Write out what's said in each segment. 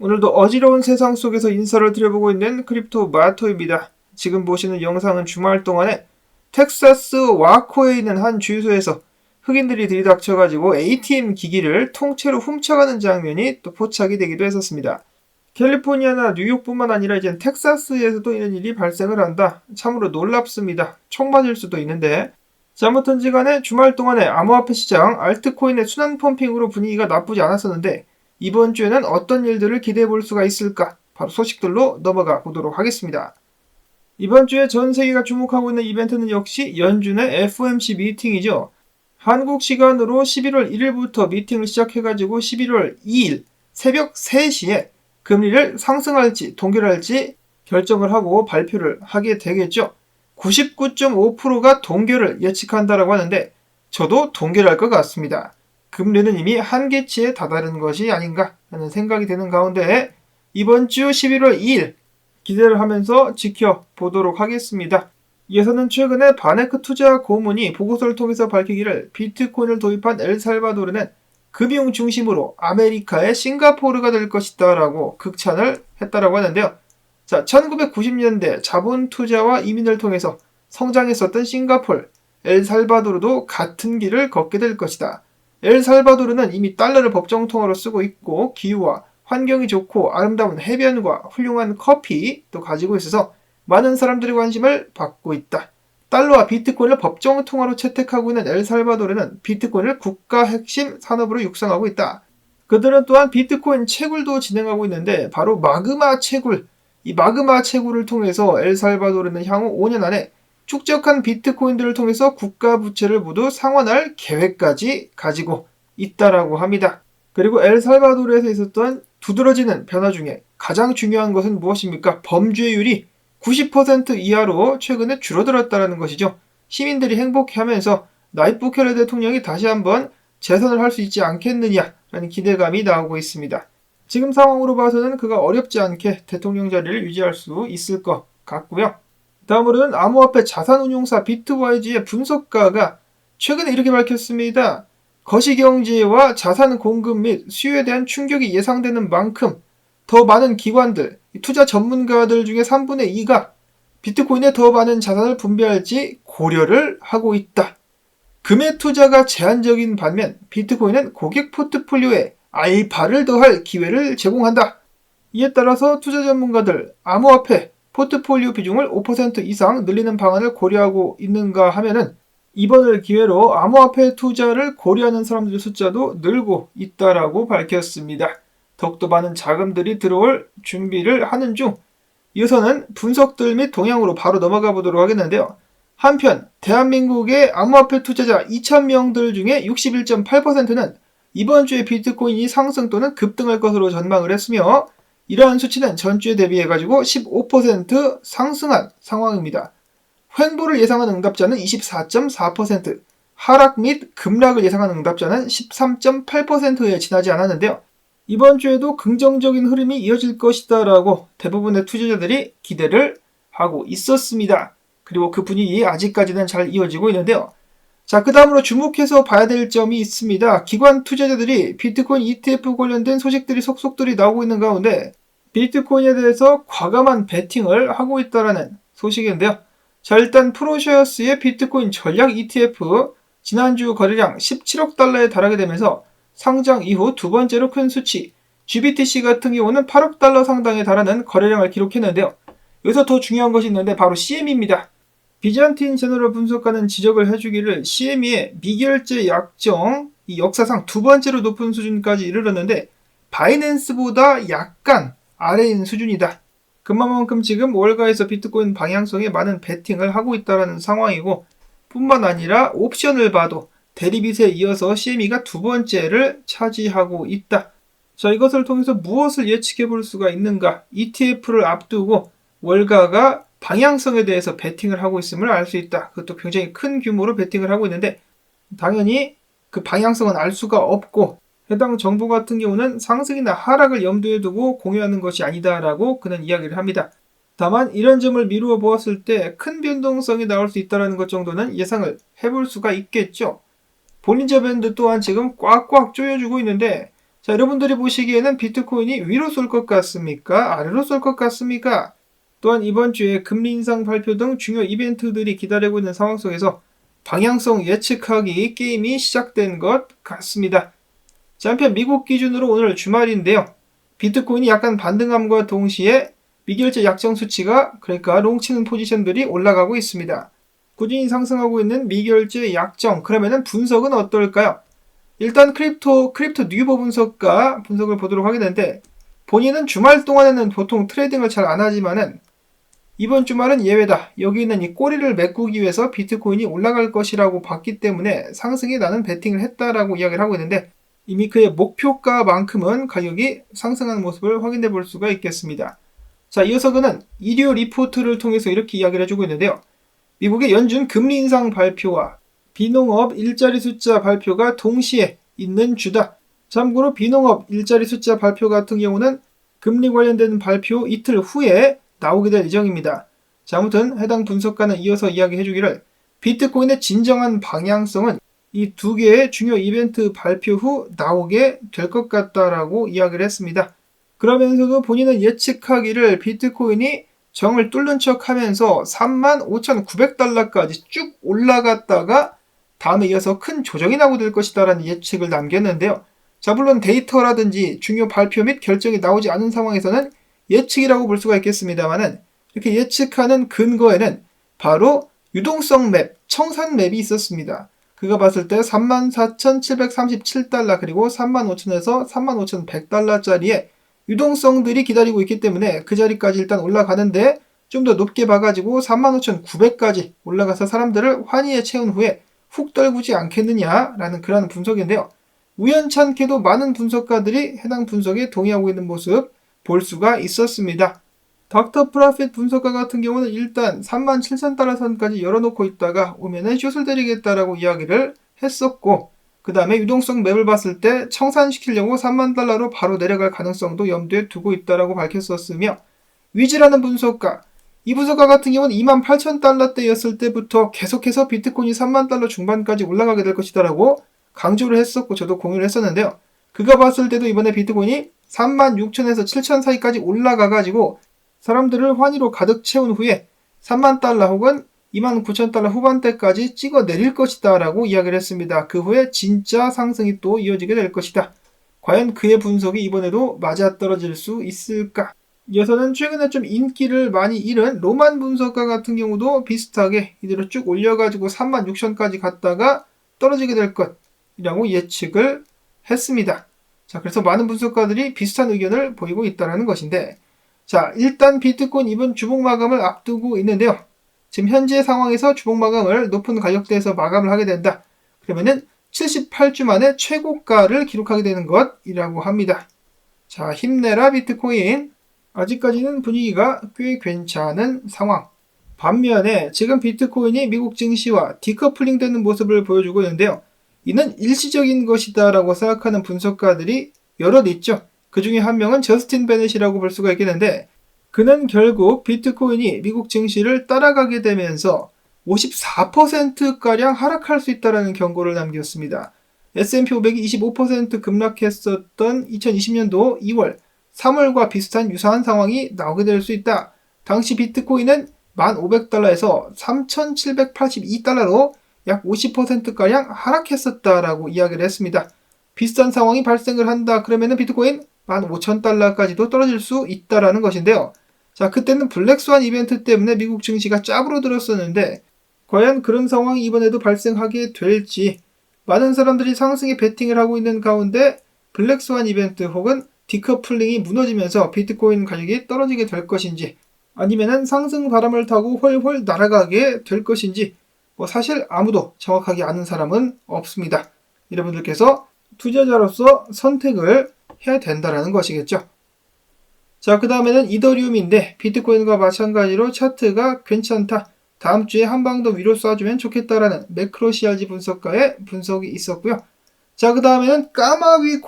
오늘도 어지러운 세상 속에서 인사를 드려보고 있는 크립토 마토입니다. 지금 보시는 영상은 주말 동안에 텍사스 와코에 있는 한 주유소에서 흑인들이 들이닥쳐가지고 ATM 기기를 통째로 훔쳐가는 장면이 또 포착이 되기도 했었습니다. 캘리포니아나 뉴욕뿐만 아니라 이젠 텍사스에서도 이런 일이 발생을 한다. 참으로 놀랍습니다. 총 맞을 수도 있는데. 자, 아무튼지 간에 주말 동안에 암호화폐 시장 알트코인의 순환 펌핑으로 분위기가 나쁘지 않았었는데 이번 주에는 어떤 일들을 기대해 볼 수가 있을까? 바로 소식들로 넘어가 보도록 하겠습니다. 이번 주에 전 세계가 주목하고 있는 이벤트는 역시 연준의 FOMC 미팅이죠. 한국 시간으로 11월 1일부터 미팅을 시작해가지고 11월 2일 새벽 3시에 금리를 상승할지 동결할지 결정을 하고 발표를 하게 되겠죠. 99.5%가 동결을 예측한다라고 하는데 저도 동결할 것 같습니다. 금리는 이미 한계치에 다다른 것이 아닌가 하는 생각이 드는 가운데 이번 주 11월 2일 기대를 하면서 지켜보도록 하겠습니다. 이에서는 최근에 바네크 투자 고문이 보고서를 통해서 밝히기를 비트코인을 도입한 엘살바도르는 금융 중심으로 아메리카의 싱가포르가 될 것이다 라고 극찬을 했다라고 하는데요. 자, 1990년대 자본 투자와 이민을 통해서 성장했었던 싱가포르, 엘살바도르도 같은 길을 걷게 될 것이다. 엘살바도르는 이미 달러를 법정 통화로 쓰고 있고 기후와 환경이 좋고 아름다운 해변과 훌륭한 커피도 가지고 있어서 많은 사람들의 관심을 받고 있다. 달러와 비트코인을 법정 통화로 채택하고 있는 엘살바도르는 비트코인을 국가 핵심 산업으로 육성하고 있다. 그들은 또한 비트코인 채굴도 진행하고 있는데 바로 마그마 채굴, 이 마그마 채굴을 통해서 엘살바도르는 향후 5년 안에 축적한 비트코인들을 통해서 국가 부채를 모두 상환할 계획까지 가지고 있다라고 합니다. 그리고 엘살바도르에서 있었던 두드러지는 변화 중에 가장 중요한 것은 무엇입니까? 범죄율이 90% 이하로 최근에 줄어들었다는 것이죠. 시민들이 행복해하면서 나이프 부켈레 대통령이 다시 한번 재선을 할 수 있지 않겠느냐라는 기대감이 나오고 있습니다. 지금 상황으로 봐서는 그가 어렵지 않게 대통령 자리를 유지할 수 있을 것 같고요. 다음으로는 암호화폐 자산운용사 비트와이즈의 분석가가 최근에 이렇게 밝혔습니다. 거시경제와 자산 공급 및 수요에 대한 충격이 예상되는 만큼 더 많은 기관들, 투자 전문가들 중에 3분의 2가 비트코인에 더 많은 자산을 분배할지 고려를 하고 있다. 금의 투자가 제한적인 반면 비트코인은 고객 포트폴리오에 알파를 더할 기회를 제공한다. 이에 따라서 투자 전문가들 암호화폐 포트폴리오 비중을 5% 이상 늘리는 방안을 고려하고 있는가 하면은 이번을 기회로 암호화폐 투자를 고려하는 사람들의 숫자도 늘고 있다라고 밝혔습니다. 더욱더 많은 자금들이 들어올 준비를 하는 중 이어서는 분석들 및 동향으로 바로 넘어가 보도록 하겠는데요. 한편 대한민국의 암호화폐 투자자 2,000명들 중에 61.8%는 이번 주에 비트코인이 상승 또는 급등할 것으로 전망을 했으며 이러한 수치는 전주에 대비해가지고 15% 상승한 상황입니다. 횡보를 예상한 응답자는 24.4%, 하락 및 급락을 예상한 응답자는 13.8%에 지나지 않았는데요. 이번 주에도 긍정적인 흐름이 이어질 것이다 라고 대부분의 투자자들이 기대를 하고 있었습니다. 그리고 그 분위기 아직까지는 잘 이어지고 있는데요. 자, 그 다음으로 주목해서 봐야 될 점이 있습니다. 기관 투자자들이 비트코인 ETF 관련된 소식들이 속속들이 나오고 있는 가운데 비트코인에 대해서 과감한 베팅을 하고 있다는 소식인데요. 자, 일단 프로쉐어스의 비트코인 전략 ETF 지난주 거래량 17억 달러에 달하게 되면서 상장 이후 두 번째로 큰 수치, GBTC 같은 경우는 8억 달러 상당에 달하는 거래량을 기록했는데요. 여기서 더 중요한 것이 있는데 바로 CME입니다. 비잔틴 제너럴 분석가는 지적을 해주기를 CME의 미결제 약정, 이 역사상 두 번째로 높은 수준까지 이르렀는데 바이낸스보다 약간 아래인 수준이다. 그만큼 지금 월가에서 비트코인 방향성에 많은 베팅을 하고 있다는 상황이고 뿐만 아니라 옵션을 봐도 대리빗에 이어서 CME가 두 번째를 차지하고 있다. 자, 이것을 통해서 무엇을 예측해 볼 수가 있는가? ETF를 앞두고 월가가 방향성에 대해서 베팅을 하고 있음을 알 수 있다. 그것도 굉장히 큰 규모로 베팅을 하고 있는데 당연히 그 방향성은 알 수가 없고 해당 정보 같은 경우는 상승이나 하락을 염두에 두고 공유하는 것이 아니다라고 그는 이야기를 합니다. 다만 이런 점을 미루어 보았을 때 큰 변동성이 나올 수 있다는 것 정도는 예상을 해볼 수가 있겠죠. 볼린저 밴드 또한 지금 꽉꽉 조여주고 있는데 자, 여러분들이 보시기에는 비트코인이 위로 쏠 것 같습니까? 아래로 쏠 것 같습니까? 또한 이번 주에 금리 인상 발표 등 중요 이벤트들이 기다리고 있는 상황 속에서 방향성 예측하기 게임이 시작된 것 같습니다. 자, 한편 미국 기준으로 오늘 주말인데요. 비트코인이 약간 반등함과 동시에 미결제 약정 수치가, 그러니까 롱치는 포지션들이 올라가고 있습니다. 꾸준히 상승하고 있는 미결제 약정, 그러면은 분석은 어떨까요? 일단 크립토 뉴버 분석가 분석을 보도록 하게 되는데, 본인은 주말 동안에는 보통 트레이딩을 잘 안 하지만은 이번 주말은 예외다. 여기 있는 이 꼬리를 메꾸기 위해서 비트코인이 올라갈 것이라고 봤기 때문에 상승에 나는 베팅을 했다라고 이야기를 하고 있는데, 이미 그의 목표가만큼은 가격이 상승하는 모습을 확인해 볼 수가 있겠습니다. 자, 이어서 그는 일요 리포트를 통해서 이렇게 이야기를 해주고 있는데요. 미국의 연준 금리 인상 발표와 비농업 일자리 숫자 발표가 동시에 있는 주다. 참고로 비농업 일자리 숫자 발표 같은 경우는 금리 관련된 발표 이틀 후에 나오게 될 예정입니다. 자, 아무튼 해당 분석가는 이어서 이야기해주기를 비트코인의 진정한 방향성은 이 두 개의 중요 이벤트 발표 후 나오게 될 것 같다라고 이야기를 했습니다. 그러면서도 본인은 예측하기를 비트코인이 정을 뚫는 척 하면서 35,900달러까지 쭉 올라갔다가 다음에 이어서 큰 조정이 나오게 될 것이다 라는 예측을 남겼는데요. 자, 물론 데이터라든지 중요 발표 및 결정이 나오지 않은 상황에서는 예측이라고 볼 수가 있겠습니다만은, 이렇게 예측하는 근거에는 바로 유동성 맵, 청산 맵이 있었습니다. 그가 봤을 때 34,737달러 그리고 35,000에서 35,100달러짜리의 유동성들이 기다리고 있기 때문에 그 자리까지 일단 올라가는데 좀 더 높게 봐가지고 35,900까지 올라가서 사람들을 환희에 채운 후에 훅 떨구지 않겠느냐라는 그런 분석인데요. 우연찮게도 많은 분석가들이 해당 분석에 동의하고 있는 모습 볼 수가 있었습니다. 닥터 프라핏 분석가 같은 경우는 일단 37,000달러 선까지 열어놓고 있다가 오면은 숏을 때리겠다라고 이야기를 했었고, 그 다음에 유동성 맵을 봤을 때 청산시키려고 30,000달러로 바로 내려갈 가능성도 염두에 두고 있다라고 밝혔었으며, 위즈라는 분석가, 이 분석가 같은 경우는 28,000달러대였을 때부터 계속해서 비트코인이 30,000달러 중반까지 올라가게 될 것이다라고 강조를 했었고 저도 공유를 했었는데요. 그가 봤을 때도 이번에 비트코인이 36,000에서 7,000 사이까지 올라가가지고 사람들을 환희로 가득 채운 후에 30,000달러 혹은 29,000달러 후반대까지 찍어 내릴 것이다 라고 이야기를 했습니다. 그 후에 진짜 상승이 또 이어지게 될 것이다. 과연 그의 분석이 이번에도 맞아떨어질 수 있을까? 이어서는 최근에 좀 인기를 많이 잃은 로만 분석가 같은 경우도 비슷하게 이대로 쭉 올려가지고 36,000까지 갔다가 떨어지게 될 것이라고 예측을 했습니다. 자, 그래서 많은 분석가들이 비슷한 의견을 보이고 있다는 것인데, 자, 일단 비트코인 이번 주봉 마감을 앞두고 있는데요. 지금 현재 상황에서 주봉 마감을 높은 가격대에서 마감을 하게 된다. 그러면은 78주 만에 최고가를 기록하게 되는 것이라고 합니다. 자, 힘내라 비트코인. 아직까지는 분위기가 꽤 괜찮은 상황. 반면에 지금 비트코인이 미국 증시와 디커플링 되는 모습을 보여주고 있는데요. 이는 일시적인 것이다 라고 생각하는 분석가들이 여럿 있죠. 그 중에 한 명은 저스틴 베넷이라고 볼 수가 있겠는데, 그는 결국 비트코인이 미국 증시를 따라가게 되면서 54%가량 하락할 수 있다는 경고를 남겼습니다. S&P 500이 25% 급락했었던 2020년도 2월, 3월과 비슷한 유사한 상황이 나오게 될 수 있다. 당시 비트코인은 1,500달러에서 3,782달러로 약 50%가량 하락했었다라고 이야기를 했습니다. 비슷한 상황이 발생을 한다. 그러면 비트코인 15,000달러까지도 떨어질 수 있다라는 것인데요. 자, 그때는 블랙스완 이벤트 때문에 미국 증시가 짭으로 들었었는데, 과연 그런 상황이 이번에도 발생하게 될지, 많은 사람들이 상승에 베팅을 하고 있는 가운데 블랙스완 이벤트 혹은 디커플링이 무너지면서 비트코인 가격이 떨어지게 될 것인지, 아니면은 상승 바람을 타고 훨훨 날아가게 될 것인지, 사실 아무도 정확하게 아는 사람은 없습니다. 여러분들께서 투자자로서 선택을 해야 된다는 것이겠죠. 자, 그 다음에는 이더리움인데, 비트코인과 마찬가지로 차트가 괜찮다. 다음 주에 한 방 더 위로 쏴주면 좋겠다라는 매크로CRG 분석가의 분석이 있었고요. 자, 그 다음에는 까마귀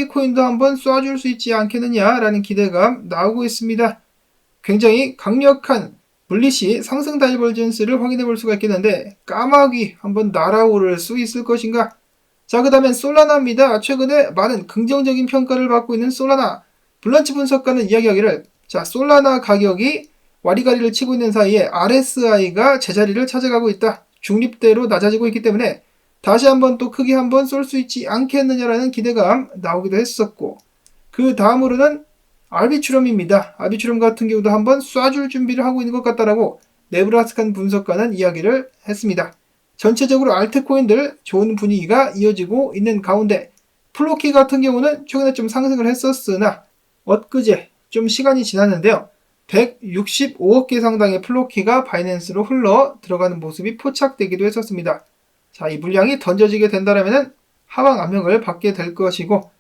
코인도 한번 쏴줄 수 있지 않겠느냐라는 기대감 나오고 있습니다. 굉장히 강력한 불리시 상승 다이버전스를 확인해 볼 수가 있겠는데, 까마귀 한번 날아오를 수 있을 것인가? 자, 그 다음엔 솔라나입니다. 최근에 많은 긍정적인 평가를 받고 있는 솔라나. 블런치 분석가는 이야기하기를, 자, 솔라나 가격이 와리가리를 치고 있는 사이에 RSI가 제자리를 찾아가고 있다. 중립대로 낮아지고 있기 때문에 다시 한번 또 크게 한번 쏠 수 있지 않겠느냐라는 기대감 나오기도 했었고, 그 다음으로는 아비추럼입니다. 아비추럼 같은 경우도 한번 쏴줄 준비를 하고 있는 것 같다라고 네브라스칸 분석가는 이야기를 했습니다. 전체적으로 알트코인들 좋은 분위기가 이어지고 있는 가운데 플로키 같은 경우는 최근에 좀 상승을 했었으나 엊그제 좀 시간이 지났는데요. 165억 개 상당의 플로키가 바이낸스로 흘러 들어가는 모습이 포착되기도 했었습니다. 자, 이 물량이 던져지게 된다면 하방 압력을 받게 될 것이고,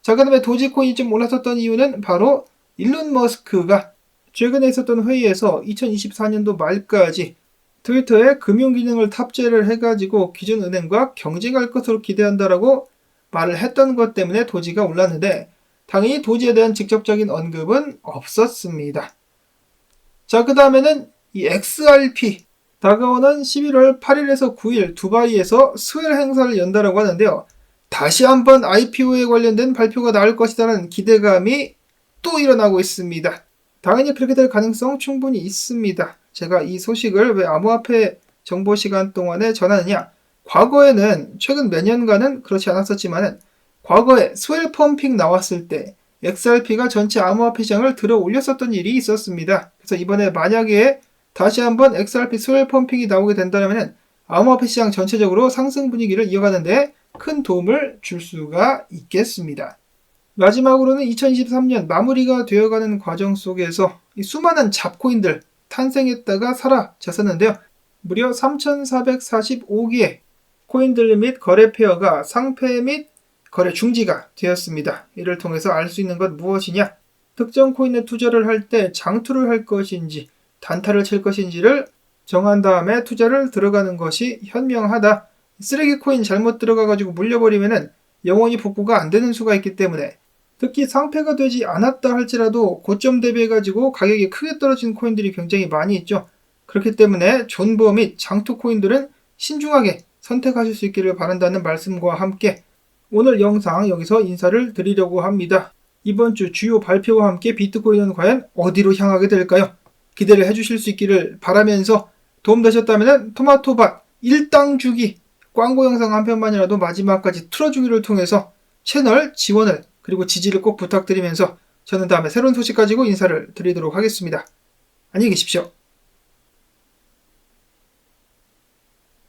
자, 그 다음에 도지코인이 좀 올랐었던 이유는 바로 일론 머스크가 최근에 있었던 회의에서 2024년도 말까지 트위터에 금융 기능을 탑재를 해가지고 기존 은행과 경쟁할 것으로 기대한다라고 말을 했던 것 때문에 도지가 올랐는데, 당연히 도지에 대한 직접적인 언급은 없었습니다. 자, 그 다음에는 이 XRP, 다가오는 11월 8일에서 9일 두바이에서 스웰 행사를 연다라고 하는데요. 다시 한번 IPO에 관련된 발표가 나올 것이라는 기대감이 또 일어나고 있습니다. 당연히 그렇게 될 가능성 충분히 있습니다. 제가 이 소식을 왜 암호화폐 정보 시간 동안에 전하느냐? 과거에는 최근 몇 년간은 그렇지 않았었지만은 과거에 스웰 펌핑 나왔을 때 XRP가 전체 암호화폐 시장을 들어 올렸었던 일이 있었습니다. 그래서 이번에 만약에 다시 한번 XRP 스웰 펌핑이 나오게 된다면 암호화폐 시장 전체적으로 상승 분위기를 이어가는데 큰 도움을 줄 수가 있겠습니다. 마지막으로는 2023년 마무리가 되어가는 과정 속에서 이 수많은 잡코인들 탄생했다가 사라졌었는데요. 무려 3,445개의 코인들 및 거래 페어가 상폐 및 거래 중지가 되었습니다. 이를 통해서 알 수 있는 것 무엇이냐? 특정 코인에 투자를 할 때 장투를 할 것인지 단타를 칠 것인지를 정한 다음에 투자를 들어가는 것이 현명하다. 쓰레기 코인 잘못 들어가가지고 물려버리면은 영원히 복구가 안 되는 수가 있기 때문에, 특히 상폐가 되지 않았다 할지라도 고점 대비해가지고 가격이 크게 떨어진 코인들이 굉장히 많이 있죠. 그렇기 때문에 존버 및 장투 코인들은 신중하게 선택하실 수 있기를 바란다는 말씀과 함께 오늘 영상 여기서 인사를 드리려고 합니다. 이번 주 주요 발표와 함께 비트코인은 과연 어디로 향하게 될까요? 기대를 해주실 수 있기를 바라면서 도움되셨다면 토마토밭 일당 주기 광고 영상 한 편만이라도 마지막까지 틀어주기를 통해서 채널 지원을 그리고 지지를 꼭 부탁드리면서 저는 다음에 새로운 소식 가지고 인사를 드리도록 하겠습니다. 안녕히 계십시오.